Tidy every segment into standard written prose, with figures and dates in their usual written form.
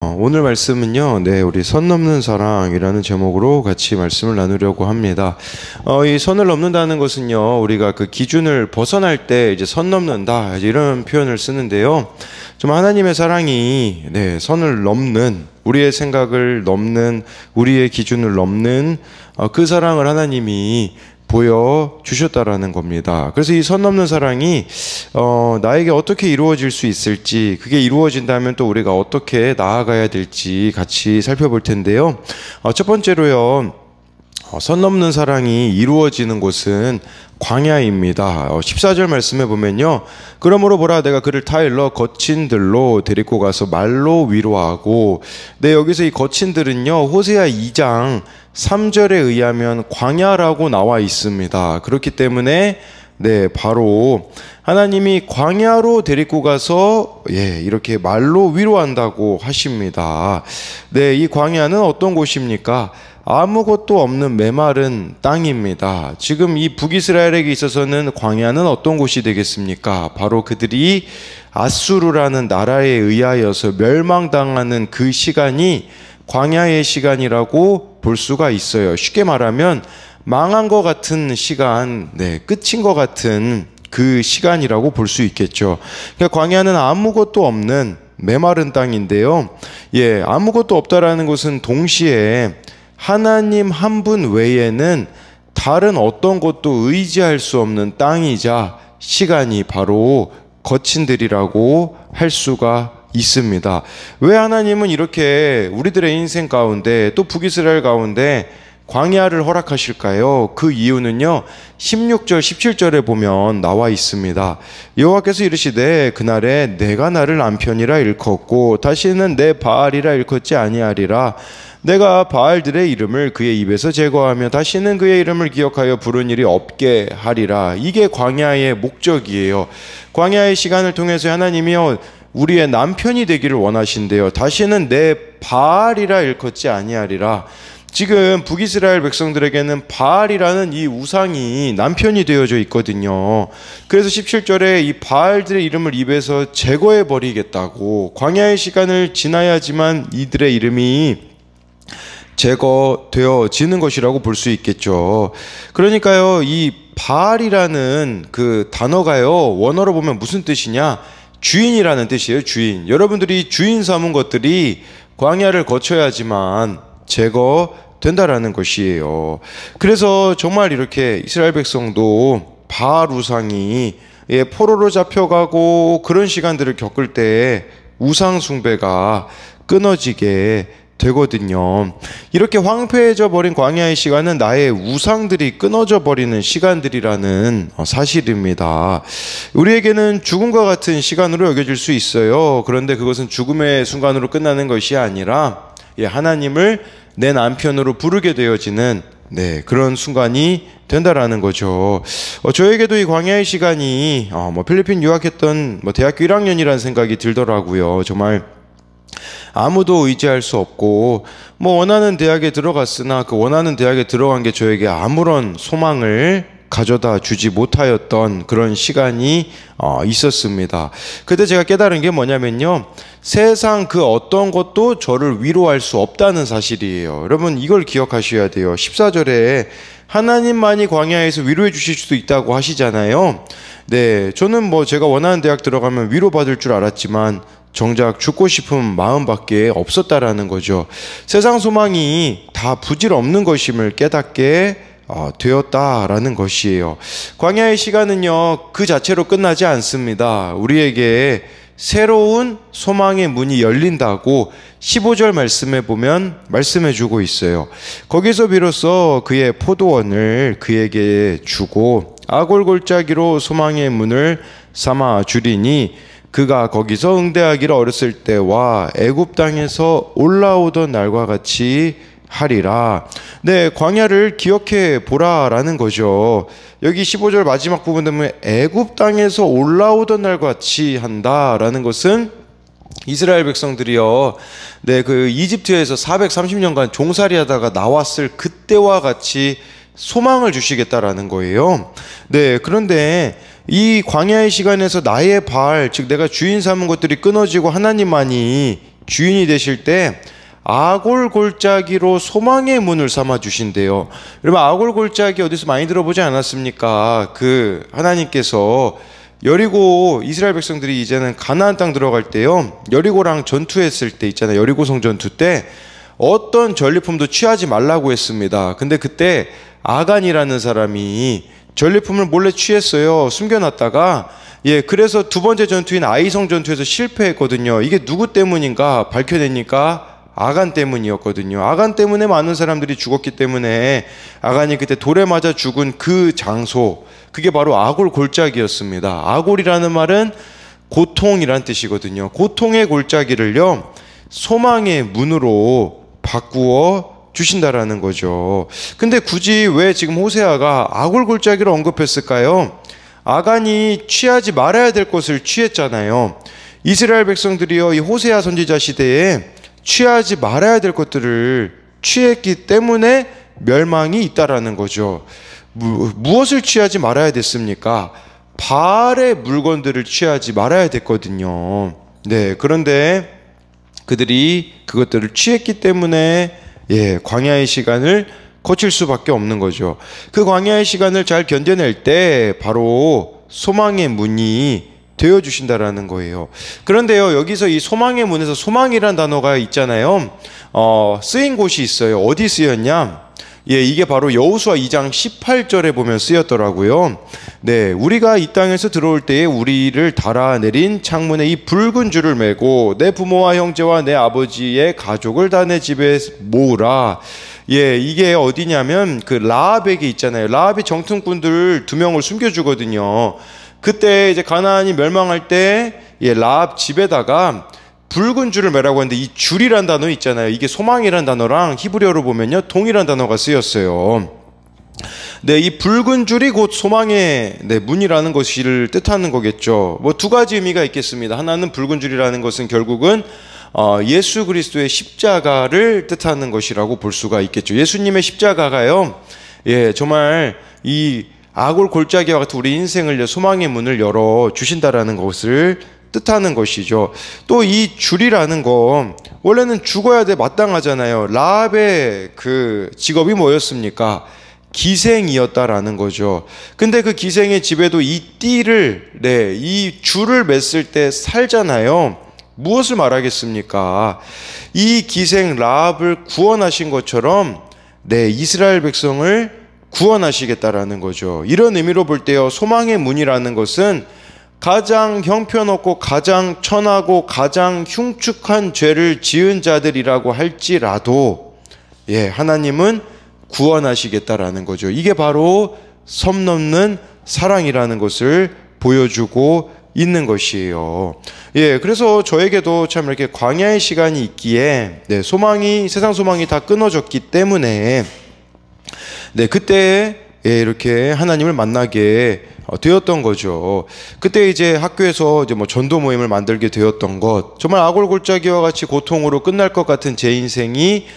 오늘 말씀은요, 우리 선 넘는 사랑이라는 제목으로 같이 말씀을 나누려고 합니다. 이 선을 넘는다는 것은요, 우리가 그 기준을 벗어날 때 이제 선 넘는다, 이런 표현을 쓰는데요. 좀 하나님의 사랑이, 선을 넘는, 우리의 생각을 넘는, 우리의 기준을 넘는, 그 사랑을 하나님이 보여주셨다라는 겁니다. 그래서 이 선 넘는 사랑이 나에게 어떻게 이루어질 수 있을지, 그게 이루어진다면 또 우리가 어떻게 나아가야 될지 같이 살펴볼 텐데요. 첫 번째로요, 선 넘는 사랑이 이루어지는 곳은 광야입니다. 14절 말씀해 보면요, 그러므로 보라, 내가 그를 타 일러 거친 들로 데리고 가서 말로 위로하고. 여기서 이 거친들은요, 호세아 2장 3절에 의하면 광야라고 나와 있습니다. 그렇기 때문에 바로 하나님이 광야로 데리고 가서 이렇게 말로 위로한다고 하십니다. 이 광야는 어떤 곳입니까? 아무것도 없는 메마른 땅입니다. 지금 이 북이스라엘에게 있어서는 광야는 어떤 곳이 되겠습니까? 바로 그들이 아수르라는 나라에 의하여서 멸망당하는 그 시간이 광야의 시간이라고 볼 수가 있어요. 쉽게 말하면 망한 것 같은 시간, 끝인 것 같은 그 시간이라고 볼 수 있겠죠. 그러니까 광야는 아무것도 없는 메마른 땅인데요. 아무것도 없다라는 것은 동시에 하나님 한 분 외에는 다른 어떤 것도 의지할 수 없는 땅이자 시간이 바로 거친들이라고 할 수가 있습니다. 왜 하나님은 이렇게 우리들의 인생 가운데 또 북이스라엘 가운데 광야를 허락하실까요? 그 이유는요, 16절 17절에 보면 나와 있습니다. 여호와께서 이르시되 그날에 내가 나를 남편이라 일컫고 다시는 내 바알이라 일컫지 아니하리라. 내가 바알들의 이름을 그의 입에서 제거하며 다시는 그의 이름을 기억하여 부른 일이 없게 하리라. 이게 광야의 목적이에요. 광야의 시간을 통해서 하나님이요, 우리의 남편이 되기를 원하신대요. 다시는 내 바알이라 일컫지 아니하리라. 지금 북이스라엘 백성들에게는 바알이라는 이 우상이 남편이 되어져 있거든요. 그래서 17절에 이 바알들의 이름을 입에서 제거해 버리겠다고, 광야의 시간을 지나야지만 이들의 이름이 제거되어지는 것이라고 볼 수 있겠죠. 그러니까요, 이 바알이라는 그 단어가요, 원어로 보면 무슨 뜻이냐? 주인이라는 뜻이에요. 주인. 여러분들이 주인 삼은 것들이 광야를 거쳐야지만 제거된다라는 것이에요. 그래서 정말 이렇게 이스라엘 백성도 바알 우상이 포로로 잡혀가고 그런 시간들을 겪을 때 우상 숭배가 끊어지게 되거든요. 이렇게 황폐해져 버린 광야의 시간은 나의 우상들이 끊어져 버리는 시간들이라는 사실입니다. 우리에게는 죽음과 같은 시간으로 여겨질 수 있어요. 그런데 그것은 죽음의 순간으로 끝나는 것이 아니라 하나님을 내 남편으로 부르게 되어지는 그런 순간이 된다라는 거죠. 저에게도 이 광야의 시간이 필리핀 유학했던 대학교 1학년이라는 생각이 들더라고요. 정말 아무도 의지할 수 없고 원하는 대학에 들어갔으나 그 원하는 대학에 들어간 게 저에게 아무런 소망을 가져다 주지 못하였던 그런 시간이 있었습니다. 그때 제가 깨달은 게 뭐냐면요, 세상 그 어떤 것도 저를 위로할 수 없다는 사실이에요. 여러분, 이걸 기억하셔야 돼요. 14절에 하나님만이 광야에서 위로해 주실 수도 있다고 하시잖아요. 저는 제가 원하는 대학 들어가면 위로받을 줄 알았지만 정작 죽고 싶은 마음밖에 없었다라는 거죠. 세상 소망이 다 부질없는 것임을 깨닫게 되었다라는 것이에요. 광야의 시간은요, 그 자체로 끝나지 않습니다. 우리에게 새로운 소망의 문이 열린다고 15절 말씀에 보면 말씀해 주고 있어요. 거기서 비로소 그의 포도원을 그에게 주고 아골골짜기로 소망의 문을 삼아 주리니 그가 거기서 응대하기를 어렸을 때와 애굽 땅에서 올라오던 날과 같이 하리라. 광야를 기억해 보라라는 거죠. 여기 15절 마지막 부분 보면 애굽 땅에서 올라오던 날과 같이 한다라는 것은 이스라엘 백성들이요, 그 이집트에서 430년간 종살이 하다가 나왔을 그때와 같이 소망을 주시겠다라는 거예요. 그런데 이 광야의 시간에서 나의 발, 즉 내가 주인 삼은 것들이 끊어지고 하나님만이 주인이 되실 때 아골골짜기로 소망의 문을 삼아 주신대요. 여러분, 아골골짜기 어디서 많이 들어보지 않았습니까? 그 하나님께서 여리고, 이스라엘 백성들이 이제는 가나안 땅 들어갈 때요, 여리고랑 전투했을 때 있잖아요. 여리고성 전투 때 어떤 전리품도 취하지 말라고 했습니다. 근데 그때 아간이라는 사람이 전리품을 몰래 취했어요. 숨겨놨다가. 그래서 두 번째 전투인 아이성 전투에서 실패했거든요. 이게 누구 때문인가 밝혀내니까 아간 때문이었거든요. 아간 때문에 많은 사람들이 죽었기 때문에 아간이 그때 돌에 맞아 죽은 그 장소, 그게 바로 아골 골짜기였습니다. 아골이라는 말은 고통이란 뜻이거든요. 고통의 골짜기를요, 소망의 문으로 바꾸어 주신다라는 거죠. 근데 굳이 왜 지금 호세아가 아골 골짜기를 언급했을까요? 아간이 취하지 말아야 될 것을 취했잖아요. 이스라엘 백성들이요, 이 호세아 선지자 시대에 취하지 말아야 될 것들을 취했기 때문에 멸망이 있다라는 거죠. 무엇을 취하지 말아야 됐습니까? 바알의 물건들을 취하지 말아야 됐거든요. 그런데 그들이 그것들을 취했기 때문에 광야의 시간을 거칠 수밖에 없는 거죠. 그 광야의 시간을 잘 견뎌낼 때 바로 소망의 문이 되어주신다라는 거예요. 그런데요, 여기서 이 소망의 문에서 소망이란 단어가 있잖아요. 쓰인 곳이 있어요. 어디 쓰였냐? 이게 바로 여호수아 2장 18절에 보면 쓰였더라고요. 우리가 이 땅에서 들어올 때에 우리를 달아내린 창문에 이 붉은 줄을 메고 내 부모와 형제와 내 아버지의 가족을 다 내 집에 모으라. 이게 어디냐면 그 라합에게 있잖아요. 라합이 정탐꾼들 2명을 숨겨주거든요. 그때 이제 가나안이 멸망할 때 라합 집에다가 붉은 줄을 매라고 하는데, 이 줄이란 단어 있잖아요. 이게 소망이란 단어랑 히브리어로 보면요, 동일한 단어가 쓰였어요. 이 붉은 줄이 곧 소망의 문이라는 것을 뜻하는 거겠죠. 뭐 두 가지 의미가 있겠습니다. 하나는 붉은 줄이라는 것은 결국은 예수 그리스도의 십자가를 뜻하는 것이라고 볼 수가 있겠죠. 예수님의 십자가가요, 정말 이 아골 골짜기와 같은 우리 인생을 소망의 문을 열어 주신다라는 것을 뜻하는 것이죠. 또 이 줄이라는 거, 원래는 죽어야 돼 마땅하잖아요. 라합의 그 직업이 뭐였습니까? 기생이었다라는 거죠. 근데 그 기생의 집에도 이 띠를, 이 줄을 맸을 때 살잖아요. 무엇을 말하겠습니까? 이 기생 라합을 구원하신 것처럼 이스라엘 백성을 구원하시겠다라는 거죠. 이런 의미로 볼 때요, 소망의 문이라는 것은 가장 형편없고 가장 천하고 가장 흉측한 죄를 지은 자들이라고 할지라도 하나님은 구원하시겠다라는 거죠. 이게 바로 섬 넘는 사랑이라는 것을 보여주고 있는 것이에요. 그래서 저에게도 참 이렇게 광야의 시간이 있기에 세상 소망이 다 끊어졌기 때문에 그때 이렇게 하나님을 만나게 되었던 거죠. 그때 이제 학교에서 이제 뭐 전도 모임을 만들게 되었던 것, 정말 아골골짜기와 같이 고통으로 끝날 것 같은 제 인생이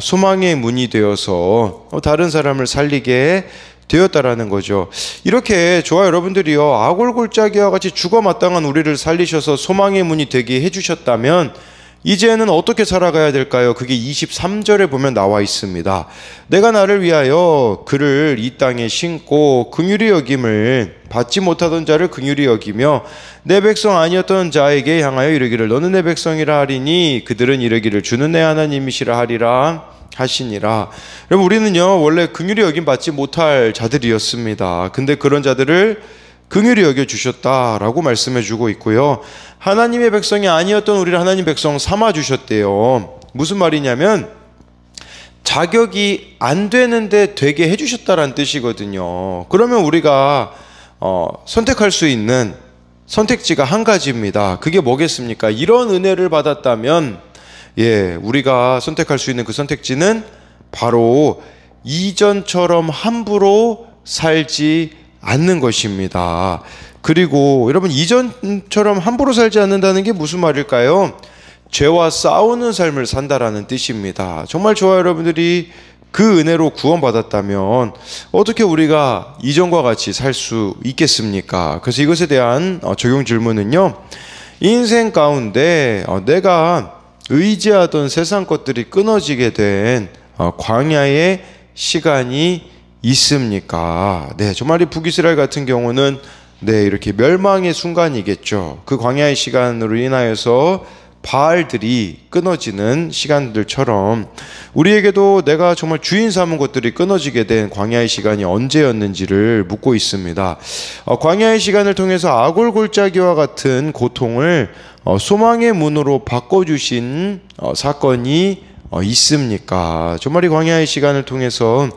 소망의 문이 되어서 다른 사람을 살리게 되었다라는 거죠. 이렇게 저와 여러분들이요, 아골골짜기와 같이 죽어 마땅한 우리를 살리셔서 소망의 문이 되게 해주셨다면 이제는 어떻게 살아가야 될까요? 그게 23절에 보면 나와 있습니다. 내가 나를 위하여 그를 이 땅에 심고 긍휼히 여김을 받지 못하던 자를 긍휼히 여기며 내 백성 아니었던 자에게 향하여 이르기를 너는 내 백성이라 하리니 그들은 이르기를 주는 내 하나님이시라 하리라 하시니라. 여러분, 우리는요 원래 긍휼히 여김 받지 못할 자들이었습니다. 근데 그런 자들을 긍휼히 여겨주셨다라고 말씀해주고 있고요, 하나님의 백성이 아니었던 우리를 하나님 백성 삼아주셨대요. 무슨 말이냐면 자격이 안 되는데 되게 해주셨다라는 뜻이거든요. 그러면 우리가 선택할 수 있는 선택지가 한 가지입니다. 그게 뭐겠습니까? 이런 은혜를 받았다면 우리가 선택할 수 있는 그 선택지는 바로 이전처럼 함부로 살지 않는 것입니다. 그리고 여러분, 이전처럼 함부로 살지 않는다는 게 무슨 말일까요? 죄와 싸우는 삶을 산다라는 뜻입니다. 정말 저와 여러분들이 그 은혜로 구원받았다면 어떻게 우리가 이전과 같이 살 수 있겠습니까? 그래서 이것에 대한 적용 질문은요, 인생 가운데 내가 의지하던 세상 것들이 끊어지게 된 광야의 시간이 있습니까? 네, 정말 이 북이스라엘 같은 경우는 네, 이렇게 멸망의 순간이겠죠. 그 광야의 시간으로 인하여서 바알들이 끊어지는 시간들처럼 우리에게도 내가 정말 주인 삼은 것들이 끊어지게 된 광야의 시간이 언제였는지를 묻고 있습니다. 광야의 시간을 통해서 아골골짜기와 같은 고통을 소망의 문으로 바꿔주신 사건이 있습니까? 정말 이 광야의 시간을 통해서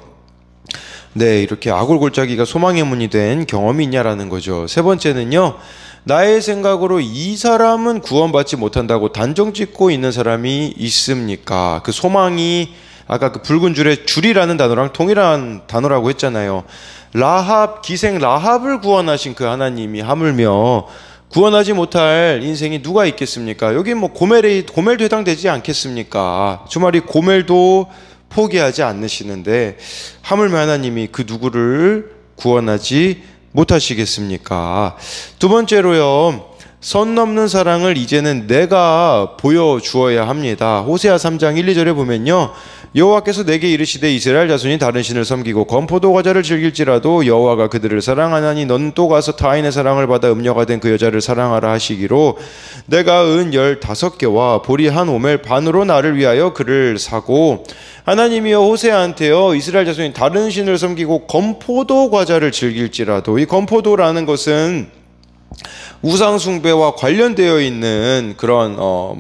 네, 이렇게 아골골짜기가 소망의 문이 된 경험이 있냐라는 거죠. 세 번째는요, 나의 생각으로 이 사람은 구원받지 못한다고 단정 짓고 있는 사람이 있습니까? 그 소망이 아까 그 붉은 줄에 줄이라는 단어랑 동일한 단어라고 했잖아요. 라합, 기생 라합을 구원하신 그 하나님이 하물며 구원하지 못할 인생이 누가 있겠습니까? 여기 뭐 고멜도 해당되지 않겠습니까? 주말이 고멜도 포기하지 않으시는데 하물며 하나님이 그 누구를 구원하지 못하시겠습니까? 두 번째로요, 선 넘는 사랑을 이제는 내가 보여주어야 합니다. 호세아 3장 1, 2절에 보면요, 여호와께서 내게 이르시되 이스라엘 자손이 다른 신을 섬기고 건포도 과자를 즐길지라도 여호와가 그들을 사랑하나니 너는 또 가서 타인의 사랑을 받아 음녀가 된 그 여자를 사랑하라 하시기로 내가 은 15개와 보리 한 오멜 반으로 나를 위하여 그를 사고, 하나님이여 호세아한테요, 이스라엘 자손이 다른 신을 섬기고 건포도 과자를 즐길지라도, 이 건포도라는 것은 우상숭배와 관련되어 있는 그런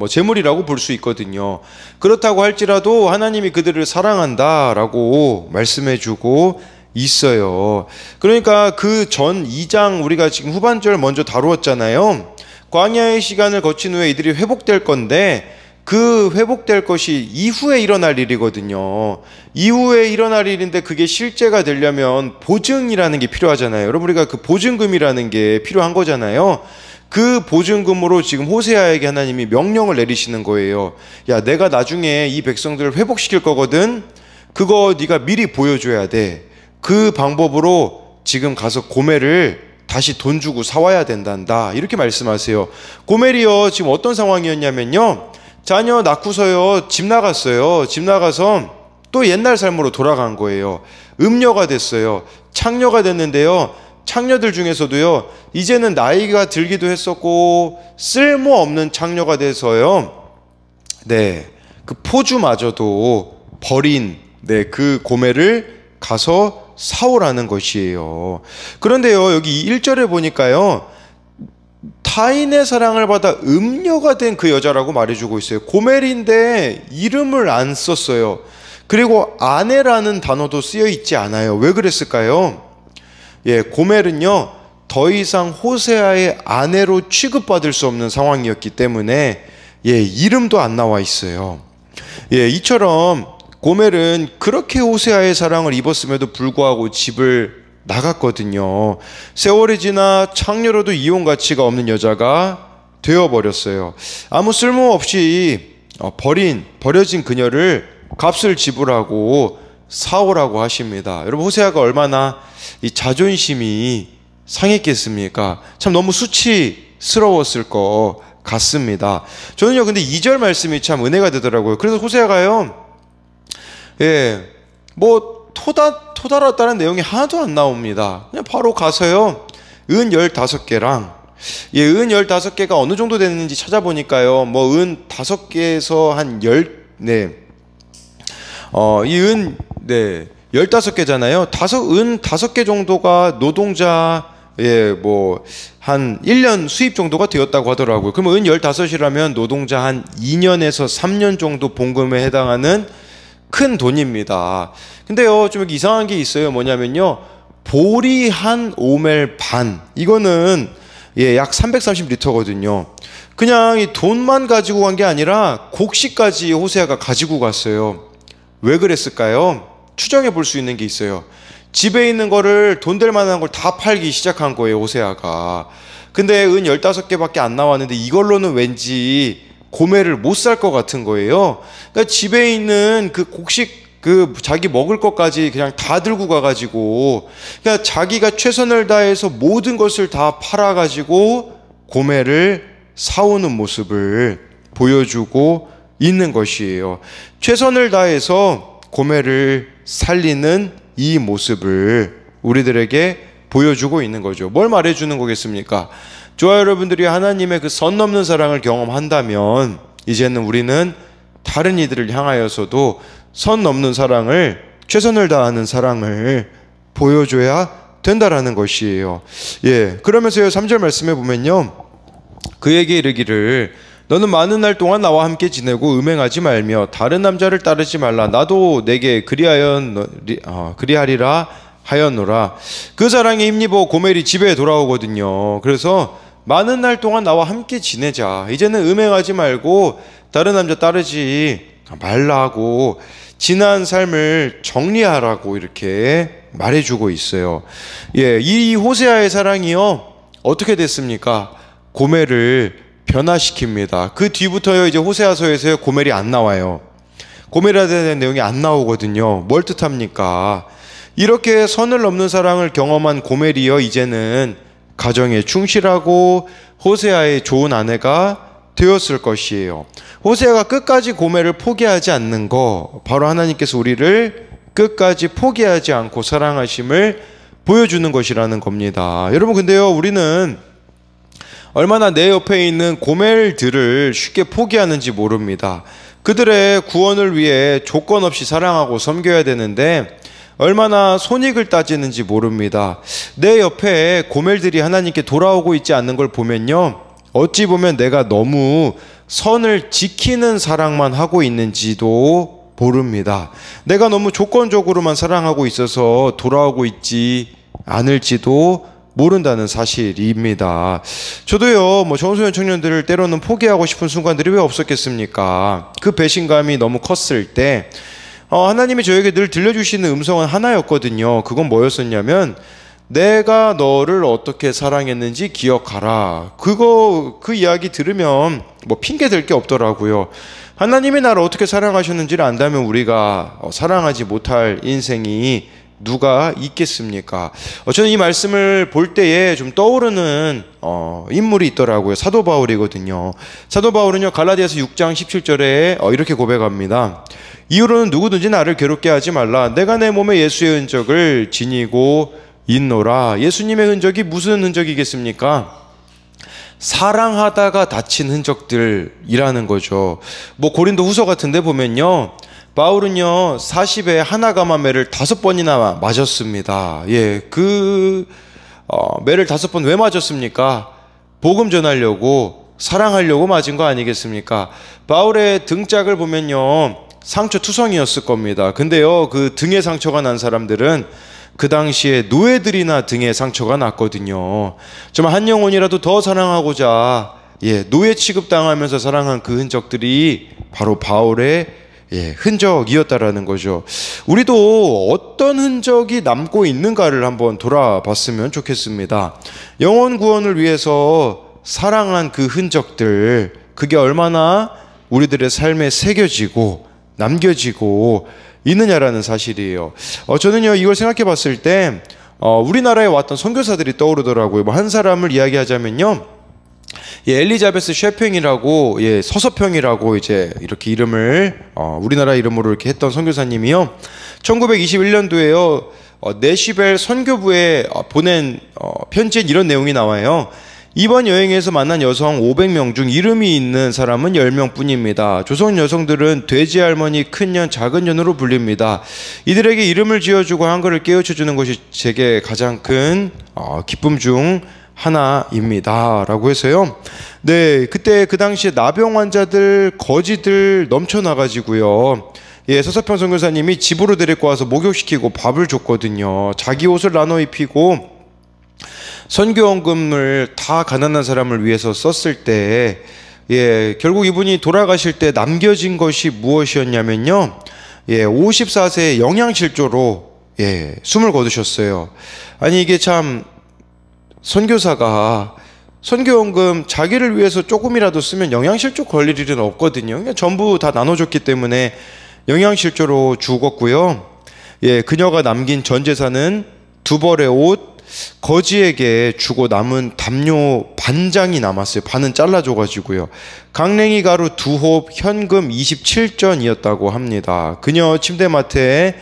제물이라고 볼 수 있거든요. 그렇다고 할지라도 하나님이 그들을 사랑한다라고 말씀해주고 있어요. 그러니까 그 전 2장 우리가 지금 후반절 먼저 다루었잖아요. 광야의 시간을 거친 후에 이들이 회복될 건데 그 회복될 것이 이후에 일어날 일이거든요. 이후에 일어날 일인데 그게 실제가 되려면 보증이라는 게 필요하잖아요. 여러분, 우리가 그 보증금이라는 게 필요한 거잖아요. 그 보증금으로 지금 호세아에게 하나님이 명령을 내리시는 거예요. 야, 내가 나중에 이 백성들을 회복시킬 거거든. 그거 네가 미리 보여줘야 돼. 그 방법으로 지금 가서 고멜을 다시 돈 주고 사와야 된단다. 이렇게 말씀하세요. 고멜이요, 지금 어떤 상황이었냐면요, 자녀 낳고서요, 집 나갔어요. 집 나가서 또 옛날 삶으로 돌아간 거예요. 음녀가 됐어요. 창녀가 됐는데요, 창녀들 중에서도요, 이제는 나이가 들기도 했었고 쓸모없는 창녀가 돼서요, 네, 그 포주마저도 버린 그 고멜을 가서 사오라는 것이에요. 그런데요, 여기 1절에 보니까요, 타인의 사랑을 받아 음녀가 된 그 여자라고 말해주고 있어요. 고멜인데 이름을 안 썼어요. 그리고 아내라는 단어도 쓰여 있지 않아요. 왜 그랬을까요? 예, 고멜은요, 더 이상 호세아의 아내로 취급받을 수 없는 상황이었기 때문에 이름도 안 나와 있어요. 이처럼 고멜은 그렇게 호세아의 사랑을 입었음에도 불구하고 집을 나갔거든요. 세월이 지나 창녀로도 이용 가치가 없는 여자가 되어버렸어요. 아무 쓸모없이 버려진 그녀를 값을 지불하고 사오라고 하십니다. 여러분, 호세아가 얼마나 이 자존심이 상했겠습니까? 참 너무 수치스러웠을 것 같습니다. 저는요, 근데 2절 말씀이 참 은혜가 되더라고요. 그래서 호세아가요, 토달았다는 내용이 하나도 안 나옵니다. 그냥 바로 가서요, 은 15개랑, 은 15개가 어느 정도 되는지 찾아보니까요, 은 5개에서 한 15개잖아요. 은 5개 정도가 노동자, 한 1년 수입 정도가 되었다고 하더라고요. 그러면 은 15이라면 노동자 한 2년에서 3년 정도 봉급에 해당하는 큰 돈입니다. 근데요, 좀 이상한 게 있어요. 뭐냐면요, 보리 한 오멜 반, 이거는 약 330리터거든요. 그냥 이 돈만 가지고 간 게 아니라 곡식까지 호세아가 가지고 갔어요. 왜 그랬을까요? 추정해 볼 수 있는 게 있어요. 집에 있는 거를 돈 될 만한 걸 다 팔기 시작한 거예요, 호세아가. 근데 은 15개밖에 안 나왔는데 이걸로는 왠지 고멜을 못 살 것 같은 거예요. 그러니까 집에 있는 그 곡식, 자기 먹을 것까지 그냥 다 들고 가가지고, 그러니까 자기가 최선을 다해서 모든 것을 다 팔아가지고 고멜을 사오는 모습을 보여주고 있는 것이에요. 최선을 다해서 고멜을 살리는 이 모습을 우리들에게 보여주고 있는 거죠. 뭘 말해주는 거겠습니까? 저와 여러분들이 하나님의 그 선 넘는 사랑을 경험한다면 이제는 우리는 다른 이들을 향하여서도 선 넘는 사랑을, 최선을 다하는 사랑을 보여줘야 된다라는 것이에요. 그러면서요 3절 말씀에 보면요, 그에게 이르기를 너는 많은 날 동안 나와 함께 지내고 음행하지 말며 다른 남자를 따르지 말라. 나도 내게 그리하리라 하였노라. 그 사랑에 힘입어 고멜이 집에 돌아오거든요. 그래서 많은 날 동안 나와 함께 지내자. 이제는 음행하지 말고 다른 남자 따르지 말라고 지난 삶을 정리하라고 이렇게 말해주고 있어요. 이 호세아의 사랑이요 어떻게 됐습니까? 고멜을 변화시킵니다. 그 뒤부터요 이제 호세아서에서 고멜이 안 나와요. 고멜에 대한 내용이 안 나오거든요. 뭘 뜻합니까? 이렇게 선을 넘는 사랑을 경험한 고멜이요 이제는 가정에 충실하고 호세아의 좋은 아내가 되었을 것이에요. 호세아가 끝까지 고멜을 포기하지 않는 거, 바로 하나님께서 우리를 끝까지 포기하지 않고 사랑하심을 보여주는 것이라는 겁니다. 여러분, 근데요 우리는 얼마나 내 옆에 있는 고멜들을 쉽게 포기하는지 모릅니다. 그들의 구원을 위해 조건 없이 사랑하고 섬겨야 되는데 얼마나 손익을 따지는지 모릅니다. 내 옆에 고멜들이 하나님께 돌아오고 있지 않는 걸 보면요, 어찌 보면 내가 너무 선을 지키는 사랑만 하고 있는지도 모릅니다. 내가 너무 조건적으로만 사랑하고 있어서 돌아오고 있지 않을지도 모른다는 사실입니다. 저도요 청소년 청년들을 때로는 포기하고 싶은 순간들이 왜 없었겠습니까? 그 배신감이 너무 컸을 때 하나님이 저에게 늘 들려주시는 음성은 하나였거든요. 그건 뭐였었냐면, 내가 너를 어떻게 사랑했는지 기억하라. 그 이야기 들으면 뭐 핑계 댈 게 없더라고요. 하나님이 나를 어떻게 사랑하셨는지를 안다면 우리가 사랑하지 못할 인생이 누가 있겠습니까? 저는 이 말씀을 볼 때에 좀 떠오르는 인물이 있더라고요. 사도 바울이거든요. 사도 바울은요 갈라디아서 6장 17절에 이렇게 고백합니다. 이후로는 누구든지 나를 괴롭게 하지 말라. 내가 내 몸에 예수의 흔적을 지니고 있노라. 예수님의 흔적이 무슨 흔적이겠습니까? 사랑하다가 다친 흔적들이라는 거죠. 뭐 고린도 후서 같은데 보면요, 바울은요 40에 하나가마매를 5번이나 맞았습니다. 그 매를 5번 왜 맞았습니까? 복음 전하려고, 사랑하려고 맞은 거 아니겠습니까? 바울의 등짝을 보면요 상처 투성이었을 겁니다. 근데요 그 등에 상처가 난 사람들은 그 당시에 노예들이나 등에 상처가 났거든요. 정말 한 영혼이라도 더 사랑하고자 노예 취급당하면서 사랑한 그 흔적들이 바로 바울의 흔적이었다라는 거죠. 우리도 어떤 흔적이 남고 있는가를 한번 돌아봤으면 좋겠습니다. 영혼 구원을 위해서 사랑한 그 흔적들, 그게 얼마나 우리들의 삶에 새겨지고 남겨지고 있느냐라는 사실이에요. 저는요 이걸 생각해 봤을 때 우리나라에 왔던 선교사들이 떠오르더라고요. 한 사람을 이야기하자면요, 엘리자베스 셰평이라고, 서서평이라고 이제 이렇게 이름을 우리나라 이름으로 이렇게 했던 선교사님이요, 1921년도에요 네시벨 선교부에 보낸 편지에 이런 내용이 나와요. 이번 여행에서 만난 여성 500명 중 이름이 있는 사람은 10명 뿐입니다. 조선 여성들은 돼지 할머니, 큰년, 작은년으로 불립니다. 이들에게 이름을 지어주고 한글을 깨우쳐주는 것이 제게 가장 큰 기쁨 중 하나입니다 라고 해서요, 그때 그 당시에 나병 환자들, 거지들 넘쳐나가지고요, 서서평 선교사님이 집으로 데리고 와서 목욕시키고 밥을 줬거든요. 자기 옷을 나눠 입히고 선교원금을 다 가난한 사람을 위해서 썼을 때 결국 이분이 돌아가실 때 남겨진 것이 무엇이었냐면요, 54세의 영양실조로 숨을 거두셨어요. 아니 이게 참, 선교사가 선교원금 자기를 위해서 조금이라도 쓰면 영양실조 걸릴 일은 없거든요. 그냥 전부 다 나눠줬기 때문에 영양실조로 죽었고요. 그녀가 남긴 전 재산은 2벌의 옷, 거지에게 주고 남은 담요 반장이 남았어요. 반은 잘라줘가지고요. 강냉이 가루 2홉, 현금 27전이었다고 합니다. 그녀 침대맡에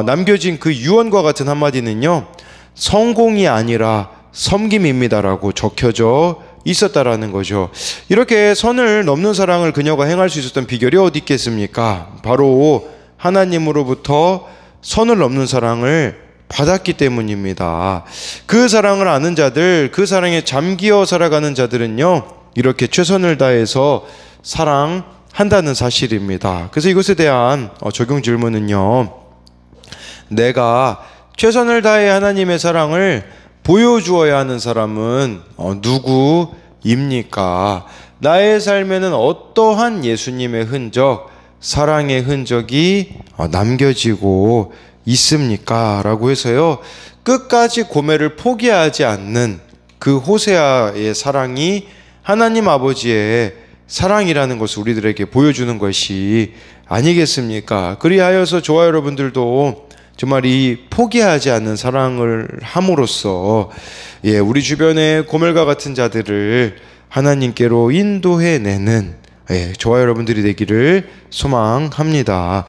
남겨진 그 유언과 같은 한마디는요, 성공이 아니라 섬김입니다라고 적혀져 있었다라는 거죠. 이렇게 선을 넘는 사랑을 그녀가 행할 수 있었던 비결이 어디 있겠습니까? 바로 하나님으로부터 선을 넘는 사랑을 받았기 때문입니다. 그 사랑을 아는 자들, 그 사랑에 잠기어 살아가는 자들은요, 이렇게 최선을 다해서 사랑한다는 사실입니다. 그래서 이것에 대한 적용 질문은요, 내가 최선을 다해 하나님의 사랑을 보여주어야 하는 사람은 누구입니까? 나의 삶에는 어떠한 예수님의 흔적, 사랑의 흔적이 남겨지고 있습니까? 라고 해서요, 끝까지 고매를 포기하지 않는 그 호세아의 사랑이 하나님 아버지의 사랑이라는 것을 우리들에게 보여주는 것이 아니겠습니까? 그리하여서 저와 여러분들도 정말 이 포기하지 않는 사랑을 함으로써 우리 주변의 고멜과 같은 자들을 하나님께로 인도해내는 저와 여러분들이 되기를 소망합니다.